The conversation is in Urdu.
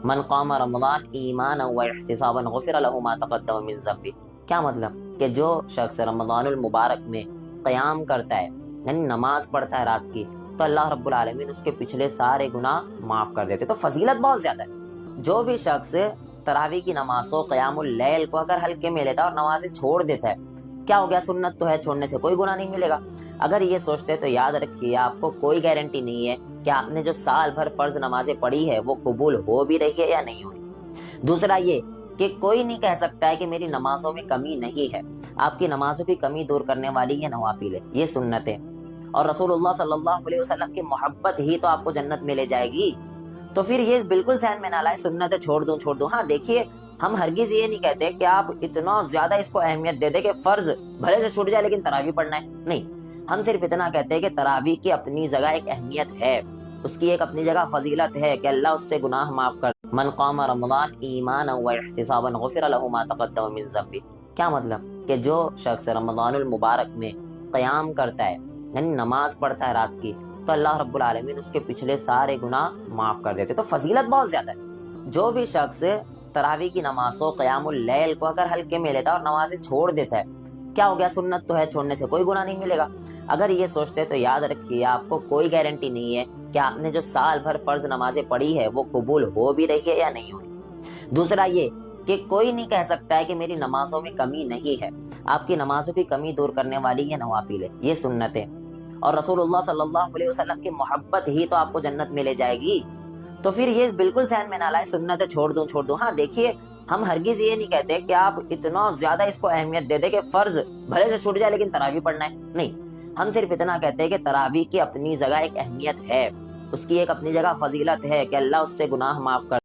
من قام رمضان ایمانا و احتسابا غفر له ما تقدم من ذنبه۔ کیا مطلب کہ جو شخص رمضان المبارک میں قیام کرتا ہے یعنی نماز پڑھتا ہے رات کی، تو اللہ رب العالمین اس کے پچھلے سارے گناہ معاف کر دیتے۔ تو فضیلت بہت زیادہ ہے۔ جو بھی شخص تراویح کی نماز کو، قیام اللیل کو اگر ہلکے میں لیتا ہے اور نمازیں چھوڑ دیتا ہے، کیا ہو گیا؟ سنت تو ہے، چھوڑنے سے کوئی گناہ نہیں ملے گا۔ اگر یہ سوچتے تو یاد رکھیے آپ کو کوئی گارنٹی نہیں ہے کہ آپ نے جو سال بھر فرض نمازیں پڑھی ہے وہ قبول ہو بھی رہی ہے یا نہیں ہو رہی۔ دوسرا یہ کہ کوئی نہیں کہہ سکتا ہے کہ میری نمازوں میں کمی نہیں ہے۔ آپ کی نمازوں کی کمی دور کرنے والی یہ نوافل ہے، یہ سنتیں، اور رسول اللہ صلی اللہ علیہ وسلم کی محبت ہی تو آپ کو جنت میں لے جائے گی۔ تو پھر یہ بالکل ذہن میں نہ لائے سنتیں چھوڑ دوں۔ ہاں دیکھیے، ہم ہرگز یہ نہیں کہتے کہ آپ اتنا زیادہ اس کو اہمیت دے دیں کہ فرض بھلے سے چھوٹ جائے لیکن تراویح پڑھنا ہے، نہیں۔ ہم صرف اتنا کہتے ہیں کہ تراویح کی اپنی جگہ ایک اہمیت ہے، اس کی ایک اپنی جگہ فضیلت ہے کہ اللہ اس سے گناہ معاف کر۔ من قام رمضان ایمانا و احتسابا غفر له ما تقدم من ذنبه۔ کیا مطلب کہ جو شخص رمضان المبارک میں قیام کرتا ہے یعنی نماز پڑھتا ہے رات کی، تو اللہ رب العالمین اس کے پچھلے سارے گناہ معاف کر دیتے۔ تو فضیلت بہت زیادہ ہے۔ جو بھی شخص تراویح کی نماز کو، قیام اللیل کو اگر ہلکے میں لیتا ہے اور نمازیں چھوڑ دیتا ہے، کیا ہو گیا؟ سنت تو ہے، چھوڑنے سے کوئی گناہ نہیں ملے گا۔ اگر یہ سوچتے تو یاد رکھیے آپ کو کوئی گارنٹی نہیں ہے کہ آپ نے جو سال بھر فرض نمازیں پڑھی ہے وہ قبول ہو بھی رہی ہے یا نہیں ہو رہی۔ دوسرا یہ کہ کوئی نہیں کہہ سکتا ہے کہ میری نمازوں میں کمی نہیں ہے۔ آپ کی نمازوں کی کمی دور کرنے والی یہ نوافل ہے، یہ سنتیں، اور رسول اللہ صلی اللہ علیہ وسلم کی محبت ہی تو آپ کو جنت میں لے جائے گی۔ تو پھر یہ بالکل ذہن میں نہ لائے سنتیں چھوڑ دوں۔ ہاں دیکھیے، ہم ہرگز یہ نہیں کہتے کہ آپ اتنا زیادہ اس کو اہمیت دے دیں کہ فرض بھلے سے چھوٹ جائے لیکن تراویح پڑھنا ہے، نہیں۔ ہم صرف اتنا کہتے ہیں کہ تراویح کی اپنی جگہ ایک اہمیت ہے، اس کی ایک اپنی جگہ فضیلت ہے کہ اللہ اس سے گناہ معاف کر۔